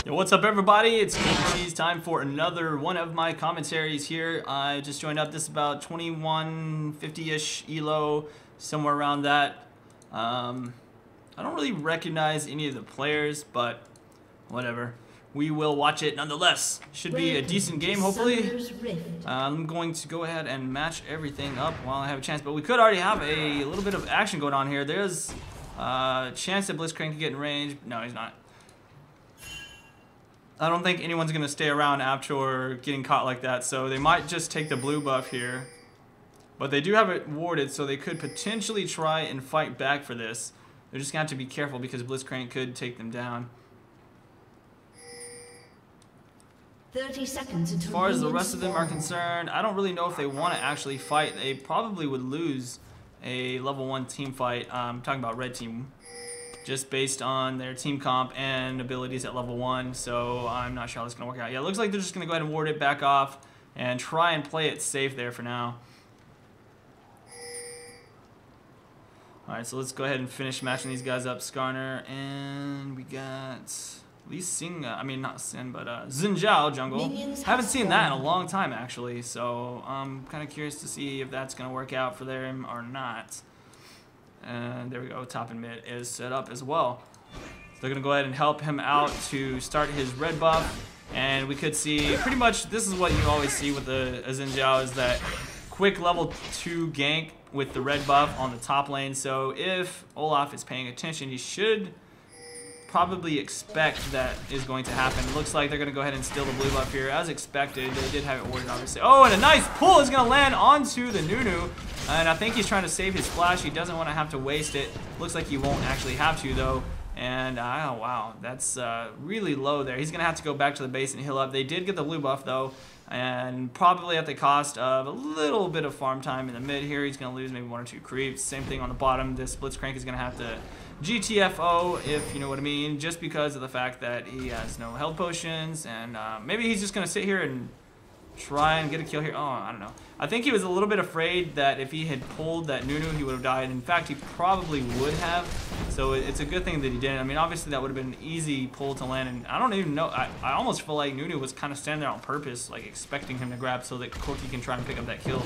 Yo, what's up everybody? It's Cheese time for another one of my commentaries here. I just joined up. This is about 2150-ish elo, somewhere around that. I don't really recognize any of the players, but whatever. We will watch it nonetheless. Should be a decent game, hopefully. I'm going to go ahead and match everything up while I have a chance, but we could already have a little bit of action going on here. There's a chance that Blitzcrank can get in range. No, he's not. I don't think anyone's going to stay around after getting caught like that, so they might just take the blue buff here. But they do have it warded, so they could potentially try and fight back for this. They're just going to have to be careful because Blitzcrank could take them down. 30 seconds until as far as the rest of them are concerned, I don't really know if they want to actually fight. They probably would lose a level 1 team fight. I'm talking about red team. Just based on their team comp and abilities at level 1, so I'm not sure how this is going to work out. Yeah, it looks like they're just going to go ahead and ward it back off and try and play it safe there for now. Alright, so let's go ahead and finish matching these guys up. Skarner, and we got Zhao jungle. Haven't seen that in a long time actually, so I'm kind of curious to see if that's going to work out for them or not. And there we go, top and mid is set up as well. So they're going to go ahead and help him out to start his red buff. And we could see pretty much, this is what you always see with the Zhao, is that quick level 2 gank with the red buff on the top lane. So if Olaf is paying attention, he should probably expect that is going to happen. Looks like they're going to go ahead and steal the blue buff here as expected. They did have it warded obviously. Oh, and a nice pull is going to land onto the Nunu. And I think he's trying to save his flash. He doesn't want to have to waste it. Looks like he won't actually have to though. And oh wow, that's really low there. He's going to have to go back to the base and heal up. They did get the blue buff though, and probably at the cost of a little bit of farm time in the mid here. He's going to lose maybe 1 or 2 creeps. Same thing on the bottom. This Blitzcrank is going to have to GTFO, if you know what I mean, just because of the fact that he has no health potions, and maybe he's just going to sit here and try and get a kill here. Oh, I don't know. I think he was a little bit afraid that if he had pulled that Nunu, he would have died. In fact, he probably would have. So it's a good thing that he didn't. I mean, obviously that would have been an easy pull to land, and I don't even know. I almost feel like Nunu was kind of standing there on purpose, like expecting him to grab so that Corki can try and pick up that kill.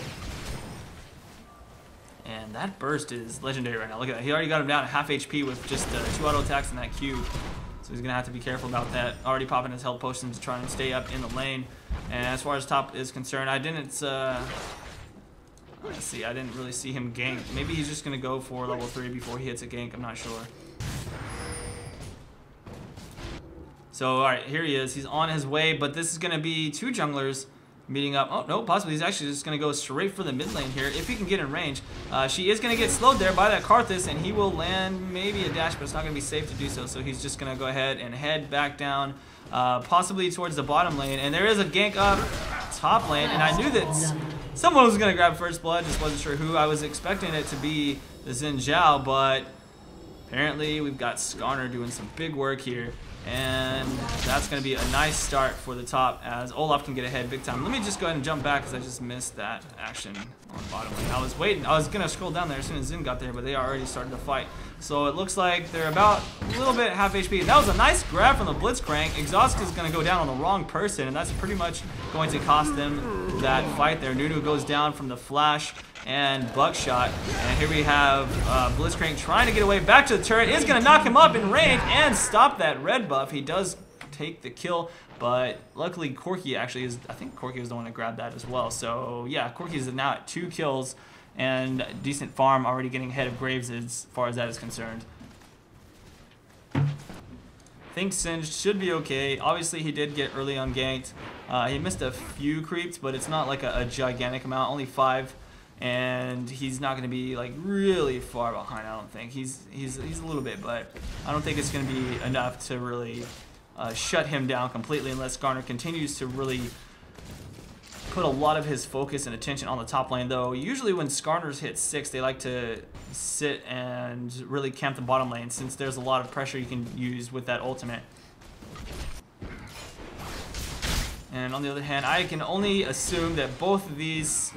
And that burst is legendary right now. Look at that. He already got him down at half HP with just 2 auto attacks in that Q. So he's going to have to be careful about that. Already popping his health potions to try and stay up in the lane. And as far as top is concerned, I didn't really see him gank. Maybe he's just going to go for level 3 before he hits a gank. I'm not sure. So, alright, here he is. He's on his way, but this is going to be 2 junglers meeting up. Oh, no, possibly he's actually just going to go straight for the mid lane here if he can get in range. She is going to get slowed there by that Karthus, and he will land maybe a dash, but it's not going to be safe to do so. So he's just going to go ahead and head back down, possibly towards the bottom lane. And there is a gank up top lane, and I knew that someone was going to grab first blood, just wasn't sure who. I was expecting it to be the Zhao, but apparently we've got Skarner doing some big work here. And that's going to be a nice start for the top as Olaf can get ahead big time. Let me just go ahead and jump back because I just missed that action on the bottom lane. I was waiting. I was going to scroll down there as soon as Zin got there, but they already started the fight. So it looks like they're about a little bit half HP. That was a nice grab from the Blitzcrank. Exhaust is going to go down on the wrong person, and that's pretty much going to cost them that fight there. Nunu goes down from the flash and buckshot, and here we have Blitzcrank trying to get away back to the turret. Is going to knock him up in range and stop that red buff. He does take the kill, but luckily Corki actually is, I think Corki was the one that grabbed that as well. So yeah, Corki is now at 2 kills and decent farm, already getting ahead of Graves as far as that is concerned. I think Singed should be okay. Obviously he did get early on ganked. He missed a few creeps, but it's not like a gigantic amount, only 5. And he's not going to be like really far behind. I don't think he's a little bit, but I don't think it's going to be enough to really shut him down completely unless Skarner continues to really put a lot of his focus and attention on the top lane. Though usually when Skarners hit 6, they like to sit and really camp the bottom lane since there's a lot of pressure you can use with that ultimate. And on the other hand, I can only assume that both of these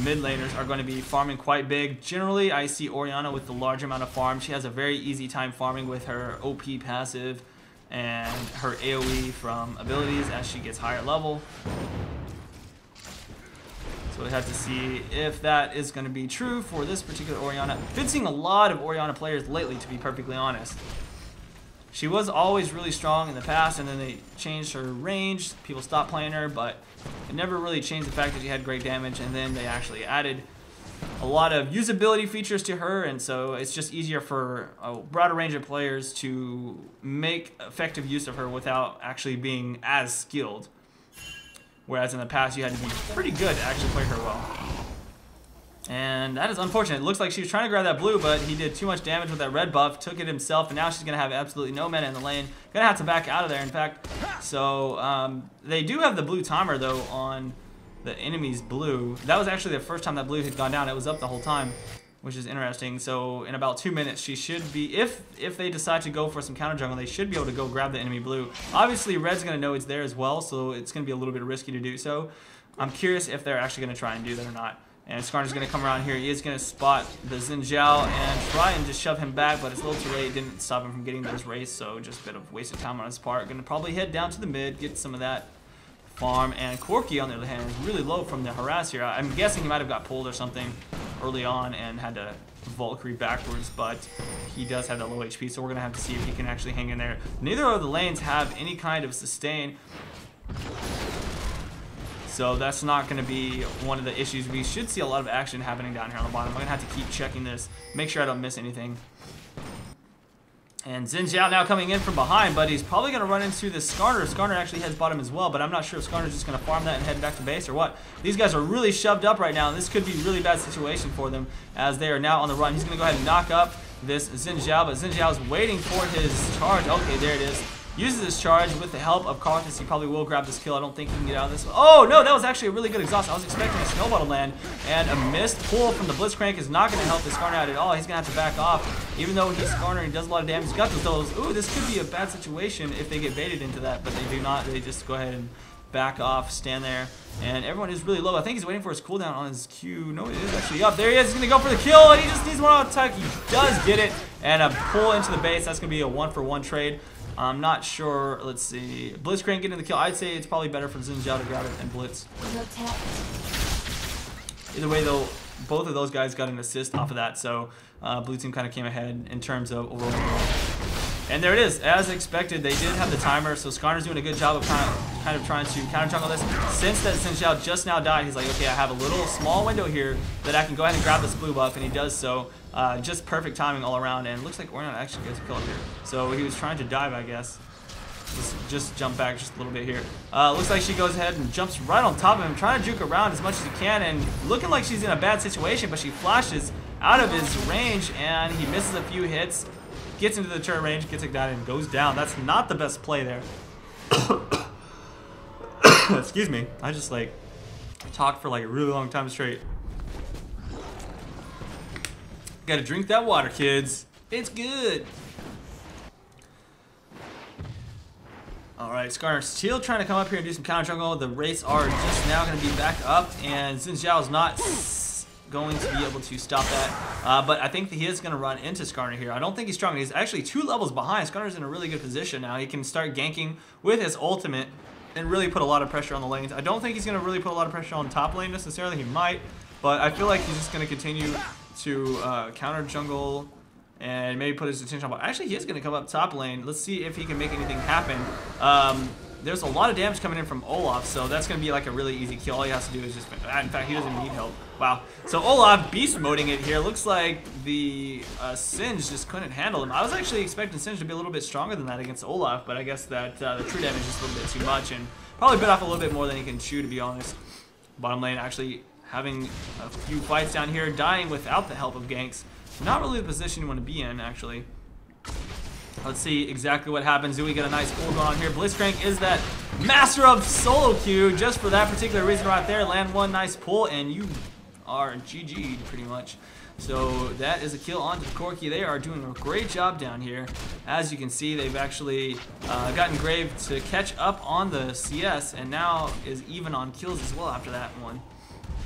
mid laners are going to be farming quite big. Generally, I see Orianna with the large amount of farm. She has a very easy time farming with her OP passive. and her AoE from abilities as she gets higher level. So we have to see if that is going to be true for this particular Orianna. Been seeing a lot of Orianna players lately, to be perfectly honest. She was always really strong in the past, and then they changed her range. People stopped playing her, but it never really changed the fact that she had great damage, and then they actually added a lot of usability features to her, and so it's just easier for a broader range of players to make effective use of her without actually being as skilled. Whereas in the past, you had to be pretty good to actually play her well. And that is unfortunate. It looks like she was trying to grab that blue, but he did too much damage with that red buff, took it himself, and now she's going to have absolutely no mana in the lane. Going to have to back out of there, in fact. So they do have the blue timer, though, on the enemy's blue. That was actually the first time that blue had gone down. It was up the whole time, which is interesting. So in about 2 minutes, she should be, if they decide to go for some counter jungle, they should be able to go grab the enemy blue. Obviously, red's going to know it's there as well, so it's going to be a little bit risky to do so. I'm curious if they're actually going to try and do that or not. And Skarner's going to come around here. He is going to spot the Zhao and try and just shove him back, but it's a little too late. Didn't stop him from getting those race, so just a bit of wasted time on his part. Going to probably head down to the mid, get some of that farm. And Corki, on the other hand, is really low from the harass here. I'm guessing he might have got pulled or something early on and had to Valkyrie backwards, but he does have that low HP, so we're going to have to see if he can actually hang in there. Neither of the lanes have any kind of sustain, so that's not going to be one of the issues. We should see a lot of action happening down here on the bottom. I'm going to have to keep checking this, make sure I don't miss anything. And Zhao now coming in from behind, but he's probably going to run into the Skarner. Skarner actually heads bottom as well, but I'm not sure if Skarner's just going to farm that and head back to base or what. These guys are really shoved up right now, and this could be a really bad situation for them as they are now on the run. He's going to go ahead and knock up this Zhao, but Zhao is waiting for his charge. Okay, there it is. Uses his charge with the help of Karthus. He probably will grab this kill. I don't think he can get out of this one. Oh, no, that was actually a really good exhaust. I was expecting a snowball to land, and a missed pull from the Blitzcrank is not going to help the Skarner out at all. He's going to have to back off. Even though he's Skarner and he does a lot of damage, he's got those. Ooh, this could be a bad situation if they get baited into that, but they do not. They just go ahead and back off, stand there, and everyone is really low. I think he's waiting for his cooldown on his Q. No, it is actually up. There he is. He's going to go for the kill, and he just needs one on attack. He does get it, and a pull into the base. That's going to be a 1-for-1 trade. I'm not sure. Let's see. Blitzcrank getting the kill. I'd say it's probably better for Zhao to grab it and Blitz. Either way, though, both of those guys got an assist off of that, so blue team kind of came ahead in terms of overall. And there it is. As expected, they did have the timer, so Skarner's doing a good job of kind of trying to counter jungle this. Since that Zhao just now died, he's like, okay, I have a little small window here that I can go ahead and grab this blue buff, and he does so. Just perfect timing all around, and it looks like Orianna actually gets a kill here. So he was trying to dive, I guess. Let's just jump back just a little bit here. Looks like she goes ahead and jumps right on top of him, trying to juke around as much as he can, and looking like she's in a bad situation, but she flashes out of his range, and he misses a few hits, gets into the turret range, gets it down, and goes down. That's not the best play there. Excuse me. I just like talked for like a really long time straight. Gotta drink that water, kids. It's good. Alright, Skarner still trying to come up here and do some counter jungle. The race are just now going to be back up, and Zhao is not going to be able to stop that. But I think that he is going to run into Skarner here. I don't think he's strong. He's actually 2 levels behind. Skarner's in a really good position now. He can start ganking with his ultimate and really put a lot of pressure on the lanes. I don't think he's going to really put a lot of pressure on top lane necessarily. He might, but I feel like he's just going to continue to counter jungle and maybe put his attention on. Actually, he is going to come up top lane. Let's see if he can make anything happen. There's a lot of damage coming in from Olaf, so that's going to be like a really easy kill. All he has to do is just... In fact, he doesn't even need help. Wow. So Olaf beast moding it here. Looks like the Singe just couldn't handle him. I was actually expecting Singe to be a little bit stronger than that against Olaf, but I guess that the true damage is a little bit too much, and probably bit off a little bit more than he can chew, to be honest. Bottom lane actually having a few fights down here, dying without the help of ganks. Not really the position you want to be in, actually. Let's see exactly what happens. Do we get a nice pull going on here? Blitzcrank is that master of solo queue just for that particular reason right there. Land one nice pull, and you are GG'd pretty much. So that is a kill onto Corki. They are doing a great job down here. As you can see, they've actually gotten Grave to catch up on the CS, and now is even on kills as well after that one.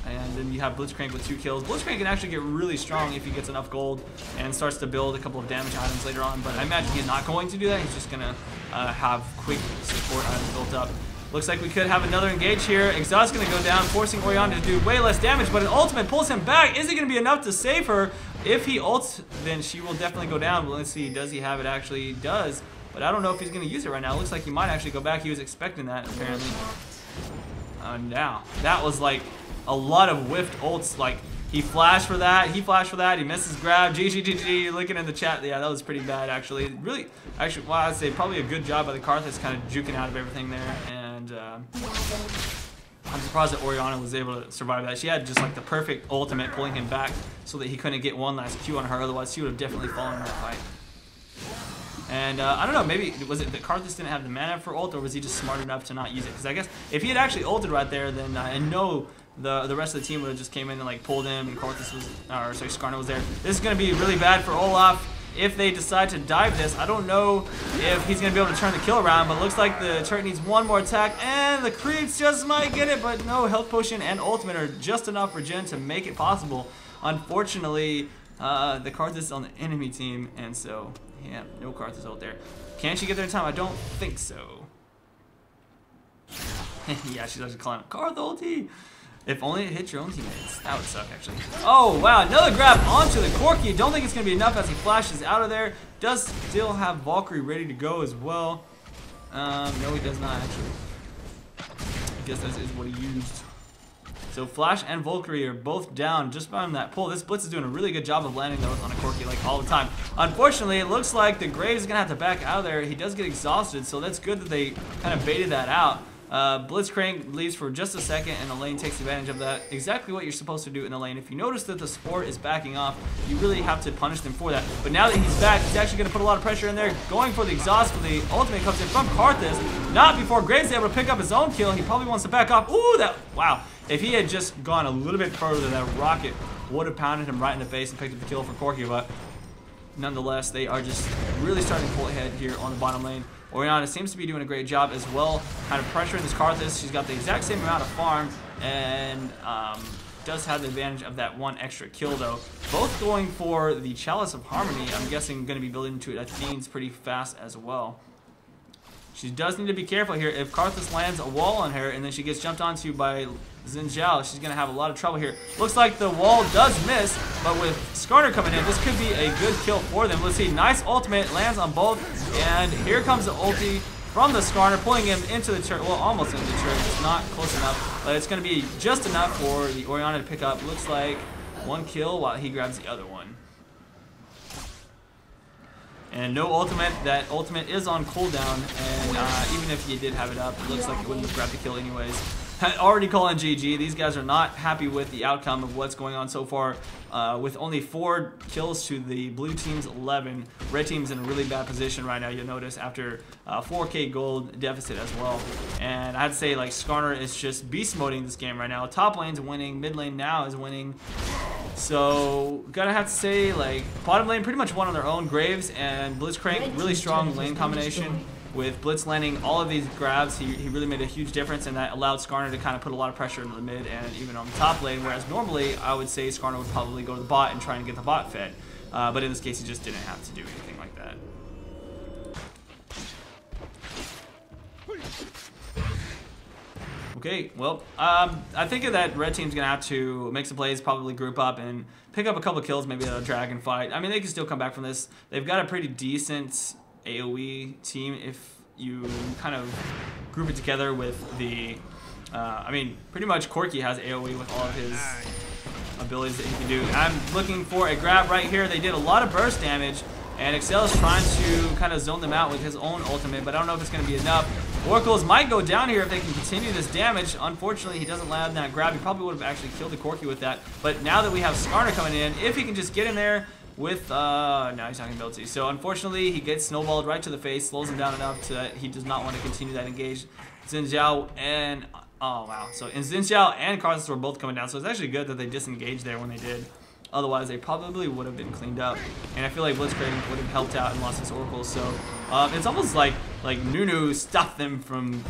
And then you have Blitzcrank with 2 kills. Blitzcrank can actually get really strong if he gets enough gold and starts to build a couple of damage items later on. But I imagine he's not going to do that. He's just going to have quick support items built up. Looks like we could have another engage here. XceL's going to go down, forcing Orianna to do way less damage, but an ultimate pulls him back. Is it going to be enough to save her? If he ults, then she will definitely go down. But let's see, does he have it? Actually, he does. But I don't know if he's going to use it right now. It looks like he might actually go back. He was expecting that, apparently. Now, that was like a lot of whiffed ults. Like, he flashed for that, he flashed for that, he missed his grab. GG. Looking in the chat, yeah, that was pretty bad, actually. Really, actually, well, I'd say probably a good job by the Karthus, kind of juking out of everything there. And I'm surprised that Orianna was able to survive that. She had just like the perfect ultimate pulling him back so that he couldn't get one last Q on her. Otherwise, she would have definitely fallen in that fight. And I don't know, maybe was it that Karthus didn't have the mana for ult, or was he just smart enough to not use it? Because I guess if he had actually ulted right there, then I know the rest of the team would have just came in and like pulled him, and Karthus was, or sorry, Skarner was there. This is going to be really bad for Olaf if they decide to dive this. I don't know if he's going to be able to turn the kill around, but it looks like the turret needs one more attack, and the creeps just might get it, but no, health potion and ultimate are just enough for Jen to make it possible. Unfortunately, the Karthus is on the enemy team, and so, yeah, no Karthus ult there. Can she get there in time? I don't think so. Yeah, she's actually calling it Karth ulti. If only it hit your own teammates. That would suck, actually. Oh, wow. Another grab onto the Corki. Don't think it's going to be enough as he flashes out of there. Does still have Valkyrie ready to go as well. No, he does not, actually. I guess that is what he used. So Flash and Valkyrie are both down just by that pull. This Blitz is doing a really good job of landing those on a Corki like all the time. Unfortunately, it looks like the Graves is going to have to back out of there. He does get exhausted, so that's good that they kind of baited that out. Blitzcrank leaves for just a second, and the lane takes advantage of that. Exactly what you're supposed to do in the lane. If you notice that the support is backing off, you really have to punish them for that. But now that he's back, he's actually going to put a lot of pressure in there, going for the exhaust, for the ultimate comes in from Karthus. Not before Graves is able to pick up his own kill. He probably wants to back off. Ooh, that, wow. If he had just gone a little bit further, that rocket would have pounded him right in the face and picked up the kill for Corki, but nonetheless, they are just really starting to pull ahead here on the bottom lane. Orianna seems to be doing a great job as well, kind of pressuring this Karthus. She's got the exact same amount of farm, and does have the advantage of that one extra kill, though. Both going for the Chalice of Harmony. I'm guessing going to be building into it Athene's pretty fast as well. She does need to be careful here. If Karthus lands a wall on her and then she gets jumped onto by Zhao, she's going to have a lot of trouble here. Looks like the wall does miss, but with Skarner coming in, this could be a good kill for them. Let's see, nice ultimate, lands on both, and here comes the ulti from the Skarner, pulling him into the turret, well, almost into the turret. It's not close enough, but it's going to be just enough for the Orianna to pick up. Looks like one kill while he grabs the other one. And no ultimate. That ultimate is on cooldown, and even if you did have it up, it looks like it wouldn't have grabbed the kill anyways. Already calling GG. These guys are not happy with the outcome of what's going on so far. With only 4 kills to the blue team's 11. Red team's in a really bad position right now, you'll notice, after 4K gold deficit as well. And I'd say like Skarner is just beast moding this game right now. Top lane's winning, mid lane now is winning. So gotta have to say, like, bottom lane pretty much won on their own. Graves and Blitzcrank, really strong lane combination. With Blitz landing all of these grabs, he really made a huge difference, and that allowed Skarner to kind of put a lot of pressure into the mid and even on the top lane, whereas normally I would say Skarner would probably go to the bot and try and get the bot fed. But in this case, he just didn't have to do anything like that. Okay, well, I think that red team's going to have to make some plays, probably group up and pick up a couple kills, maybe a dragon fight. I mean, they can still come back from this. They've got a pretty decent AoE team if you kind of group it together with the I mean, pretty much Corki has AoE with all of his abilities that he can do. I'm looking for a grab right here. They did a lot of burst damage, and XceL is trying to kind of zone them out with his own ultimate, but I don't know if it's going to be enough. Oracles might go down here if they can continue this damage. Unfortunately, he doesn't land that grab. He probably would have actually killed the Corki with that, but now that we have Skarner coming in, if he can just get in there with, now he's talking ability. So unfortunately, he gets snowballed right to the face, slows him down enough to that he does not want to continue that engage. Zhao and, oh wow. So Zhao and Karthus were both coming down, so it's actually good that they disengaged there when they did. Otherwise, they probably would have been cleaned up. And I feel like Blitzcrank would have helped out and lost his Oracle. So it's almost like Nunu stopped them from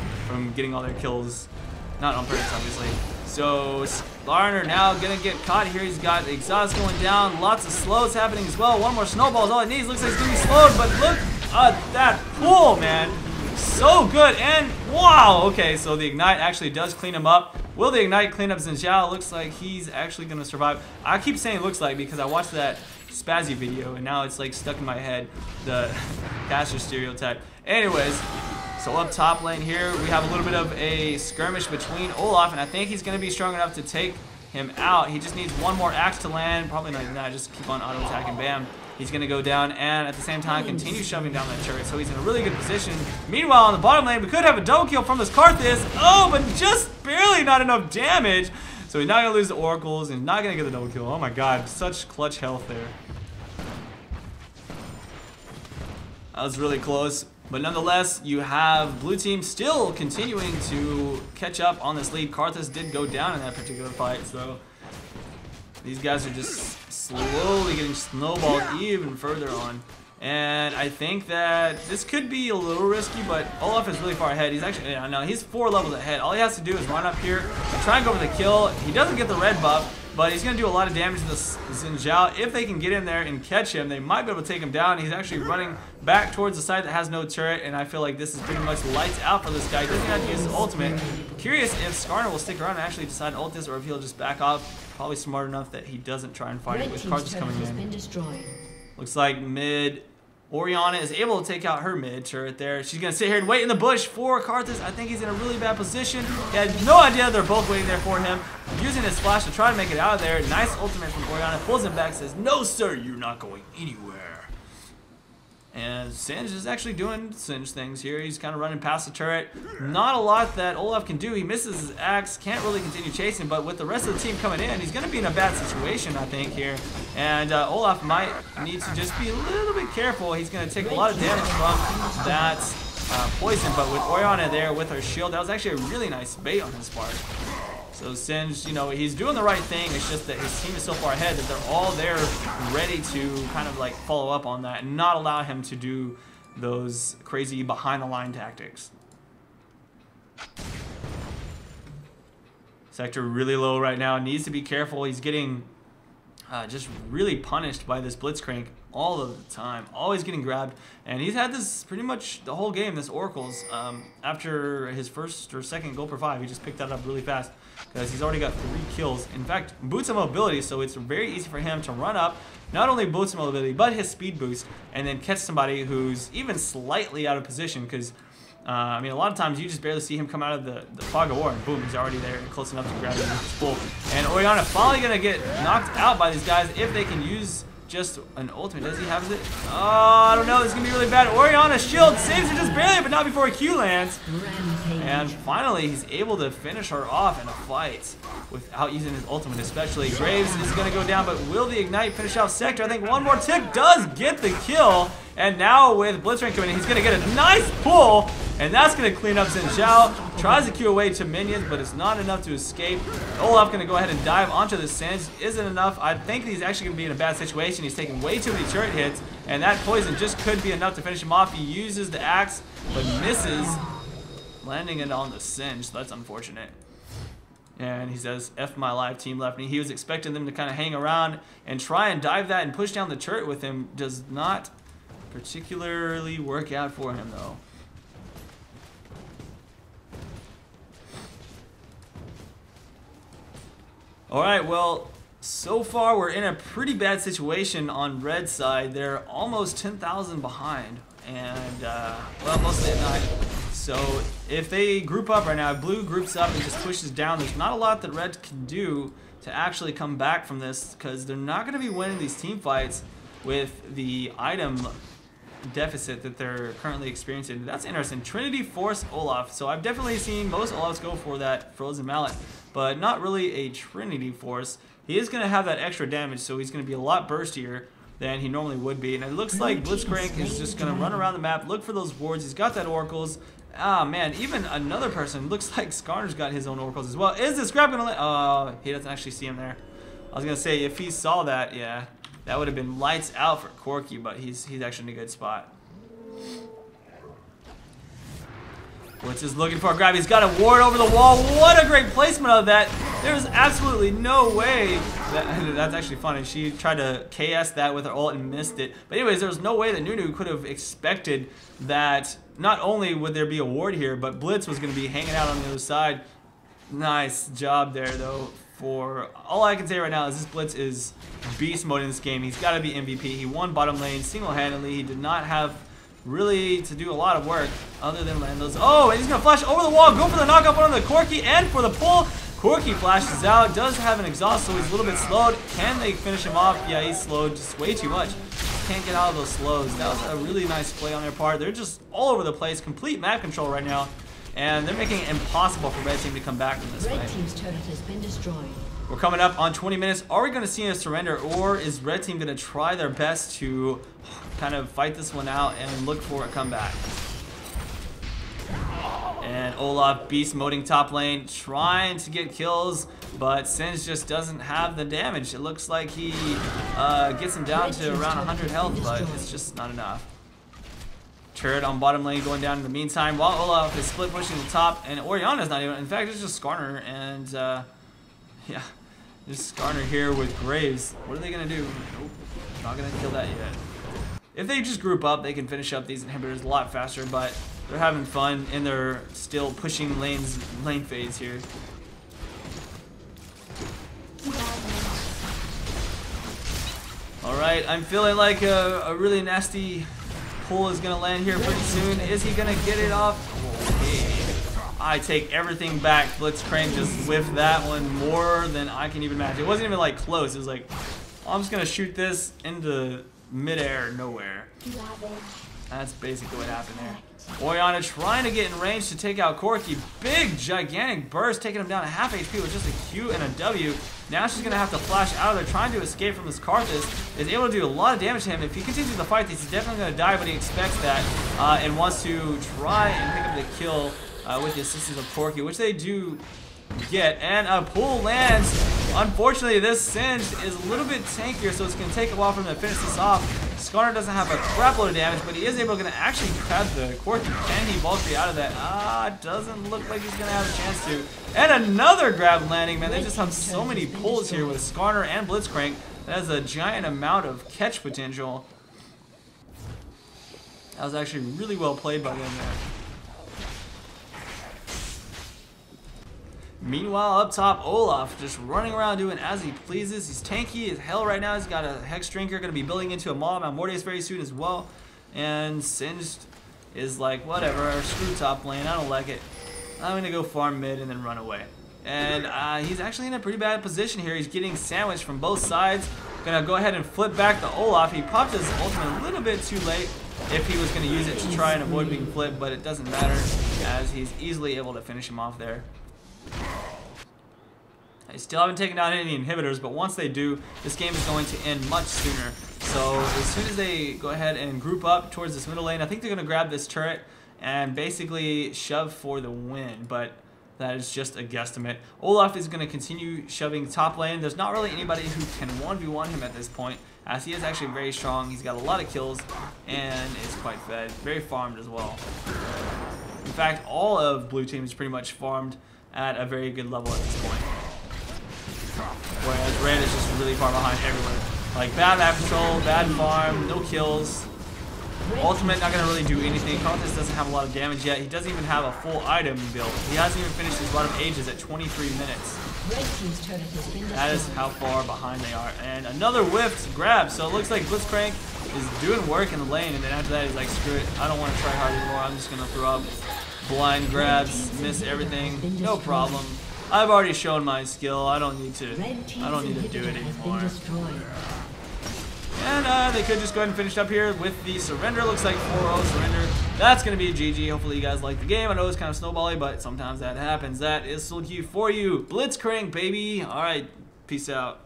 getting all their kills Not on purpose, obviously. So Skarner now gonna get caught here. He's got exhaust going down. Lots of slows happening as well. One more snowball is all it needs. Looks like he's gonna be slowed, but look at that pull, man. So good. And wow. Okay, so the Ignite actually does clean him up. Will the Ignite clean up Zhao? Looks like he's actually gonna survive. I keep saying looks like because I watched that Spazzy video and now it's like stuck in my head, the caster stereotype. Anyways, so up top lane here, we have a little bit of a skirmish between Olaf, and I think he's going to be strong enough to take him out. He just needs one more axe to land. Probably not, just keep on auto-attacking. Bam. He's going to go down, and at the same time, continue shoving down that turret, so he's in a really good position. Meanwhile, on the bottom lane, we could have a double kill from this Karthus. Oh, but just barely not enough damage. So he's not going to lose the oracles, and not going to get the double kill. Oh my god, such clutch health there. That was really close. But nonetheless, you have blue team still continuing to catch up on this lead. Karthus did go down in that particular fight, so these guys are just slowly getting snowballed even further on. And I think that this could be a little risky, but Olaf is really far ahead. He's actually, no, he's 4 levels ahead. All he has to do is run up here and try and go for the kill. He doesn't get the red buff, but he's going to do a lot of damage to this Zhao. If they can get in there and catch him, they might be able to take him down. He's actually running back towards the side that has no turret, and I feel like this is pretty much lights out for this guy. He doesn't have to use his ultimate. Curious if Skarner will stick around and actually decide to ult this, or if he'll just back off. Probably smart enough that he doesn't try and fight it with Karthus coming in. Looks like mid Orianna is able to take out her mid turret there. She's going to sit here and wait in the bush for Karthus. I think he's in a really bad position. He had no idea they're both waiting there for him. Using his flash to try to make it out of there. Nice ultimate from Orianna. Pulls him back, says, "No, sir, you're not going anywhere." And Singe is actually doing Singe things here. He's kind of running past the turret. Not a lot that Olaf can do. He misses his axe. Can't really continue chasing. But with the rest of the team coming in, he's going to be in a bad situation, I think, here. And Olaf might need to just be a little bit careful. He's going to take a lot of damage from that poison. But with Orianna there with her shield, that was actually a really nice bait on his part. So Singe, you know, he's doing the right thing. It's just that his team is so far ahead that they're all there ready to kind of like follow up on that and not allow him to do those crazy behind the line tactics. Sector really low right now. Needs to be careful. He's getting just really punished by this Blitzcrank all of the time. Always getting grabbed. And he's had this pretty much the whole game, this Oracles. After his first or second goal per 5, he just picked that up really fast because he's already got 3 kills. In fact, boots of mobility, so it's very easy for him to run up, not only boots of mobility, but his speed boost, and then catch somebody who's even slightly out of position because I mean, a lot of times you just barely see him come out of the fog of war, and boom, he's already there and close enough to grab him with his pull. And Orianna finally going to get knocked out by these guys if they can use just an ultimate. Does he have it? Oh, I don't know. This is going to be really bad. Orianna's shield saves her just barely, but not before a Q lands. And finally, he's able to finish her off in a fight without using his ultimate, especially. Graves is going to go down, but will the Ignite finish off Sector? I think one more tick does get the kill. And now with Blitzcrank coming in, he's going to get a nice pull. And that's going to clean up Zhao. Tries to Q away to minions, but it's not enough to escape. Olaf going to go ahead and dive onto the Singe. Isn't enough. I think he's actually going to be in a bad situation. He's taking way too many turret hits, and that poison just could be enough to finish him off. He uses the axe, but misses, landing it on the Singe. So that's unfortunate. And he says, "F my life, team left me." He was expecting them to kind of hang around and try and dive that and push down the turret with him. Does not particularly work out for him, though. Alright, well, so far we're in a pretty bad situation on red side. They're almost 10,000 behind, and, well, mostly at 9. So if they group up right now, if blue groups up and just pushes down, there's not a lot that red can do to actually come back from this, because they're not going to be winning these team fights with the item deficit that they're currently experiencing. That's interesting. Trinity Force Olaf. So I've definitely seen most Olafs go for that Frozen Mallet, but not really a Trinity Force. He is going to have that extra damage, so he's going to be a lot burstier than he normally would be. And it looks like Blitzcrank is just going to run around the map, look for those wards. He's got that Oracles. Ah, man, even another person. Looks like Skarner's got his own Oracles as well. Is this grab going to land? Oh, he doesn't actually see him there. I was going to say, if he saw that, yeah, that would have been lights out for Corki, but he's actually in a good spot. Blitz is looking for a grab. He's got a ward over the wall. What a great placement of that. There's absolutely no way. That's actually funny. She tried to KS that with her ult and missed it. But anyways, there was no way that Nunu could have expected that not only would there be a ward here, but Blitz was going to be hanging out on the other side. Nice job there, though. For all I can say right now is this Blitz is beast mode in this game. He's got to be MVP. He won bottom lane single-handedly. He did not have really to do a lot of work other than land those. Oh, and he's going to flash over the wall, go for the knockout on the Corki, and for the pull. Corki flashes out, does have an exhaust, so he's a little bit slowed. Can they finish him off? Yeah, he's slowed just way too much. Can't get out of those slows. That was a really nice play on their part. They're just all over the place, complete map control right now, and they're making it impossible for Red Team to come back from this Red fight. Team's turret has been destroyed. We're coming up on 20 minutes. Are we going to see a surrender, or is Red Team going to try their best to kind of fight this one out and look for a comeback? And Olaf beast moding top lane, trying to get kills, but Singe just doesn't have the damage. It looks like he gets him down to around 100 health, but it's just not enough. Turret on bottom lane going down in the meantime, while Olaf is split pushing the top, and Orianna's not even. In fact, it's just Skarner, and yeah, there's Skarner here with Graves. What are they gonna do? Nope, not gonna kill that yet. If they just group up, they can finish up these inhibitors a lot faster, but they're having fun and they're still pushing lane phase here. Alright, I'm feeling like a really nasty pull is gonna land here pretty soon. Is he gonna get it off? Okay. I take everything back. Blitzcrank just whiffed that one more than I can even imagine. It wasn't even like close. It was like, oh, I'm just gonna shoot this into midair, nowhere. That's basically what happened there. Orianna trying to get in range to take out Corki. Big, gigantic burst, taking him down to half HP with just a Q and a W. Now she's going to have to flash out of there, trying to escape from this Karthus. Is able to do a lot of damage to him. If he continues the fight, he's definitely going to die, but he expects that and wants to try and pick up the kill with the assistance of Corki, which they do get. And a pull lands. Unfortunately, this Singe is a little bit tankier, so it's going to take a while for him to finish this off. Skarner doesn't have a crap load of damage, but he is able to actually grab the Corki. Can he Valkyrie out of that? Doesn't look like he's going to have a chance to. And another grab landing, man. They just have so many pulls here with Skarner and Blitzcrank. That has a giant amount of catch potential. That was actually really well played by them there. Meanwhile, up top, Olaf just running around doing as he pleases. He's tanky as hell right now. He's got a Hex Drinker, going to be building into a Maw Mortis very soon as well. And Singed is like, whatever, screw top lane, I don't like it. I'm going to go farm mid and then run away. And he's actually in a pretty bad position here. He's getting sandwiched from both sides. Going to go ahead and flip back to Olaf. He popped his ultimate a little bit too late if he was going to use it to try and avoid being flipped, but it doesn't matter as he's easily able to finish him off there. I still haven't taken down any inhibitors, but once they do, this game is going to end much sooner. So as soon as they go ahead and group up towards this middle lane, I think they're going to grab this turret and basically shove for the win, but that is just a guesstimate. Olaf is going to continue shoving top lane. There's not really anybody who can 1v1 him at this point, as he is actually very strong. He's got a lot of kills and is quite fed, very farmed as well. In fact, all of blue team is pretty much farmed at a very good level at this point. Whereas red is just really far behind everywhere. Like bad map control, bad farm, no kills. Ultimate not going to really do anything. Karthus doesn't have a lot of damage yet. He doesn't even have a full item build. He hasn't even finished his bottom ages at 23 minutes. That is how far behind they are. And another whiffed grab. So it looks like Blitzcrank is doing work in the lane. And then after that, he's like, screw it. I don't want to try hard anymore. I'm just going to throw up blind grabs, miss everything. No problem. I've already shown my skill. I don't need to do it anymore. And they could just go ahead and finish up here with the surrender. Looks like 4-0 surrender. That's going to be a GG. Hopefully you guys like the game. I know it's kind of snowbally, but sometimes that happens. That is SoulQ for you. Blitzcrank, baby. All right. Peace out.